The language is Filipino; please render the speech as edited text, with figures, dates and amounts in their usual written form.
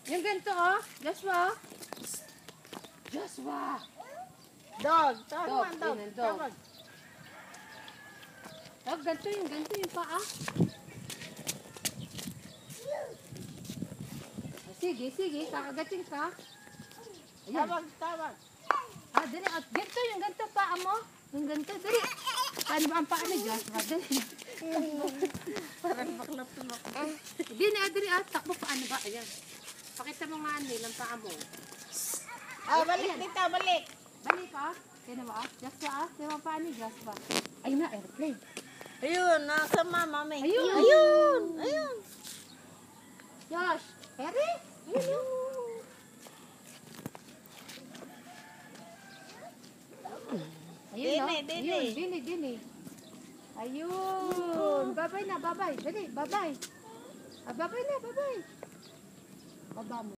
Yung ganito, oh. Joshua. Joshua. Dog. Tawag Dog, man, dog. yun ang dog. Tawag. Oh, ganito yung paa. Sige, sige. Kakagating ka. Ayan. Tawag, tawag. Ah, dali. At ganito yung ganito paa mo. Yung ganito, dali. Paano ba ang paa ni Joshua? Dali. Parang baklap tumakbo. Dili, dali. Takbo paano ba? Ayan. Pakita mo nga nilang paa mo. Balik dito, balik. Balik ka. Kaya ba? Joshua, yung mga paa ni Joshua. Ayun na, airplane. Ayun, nasa mama, may. Ayun. Ayun. Ayun. Josh, Harry? Ayun yun. Ayun, no? Dili. Ayun, dili. Ayun. Babay na, babay. Dali, babay. Babay na, babay. Baba mo.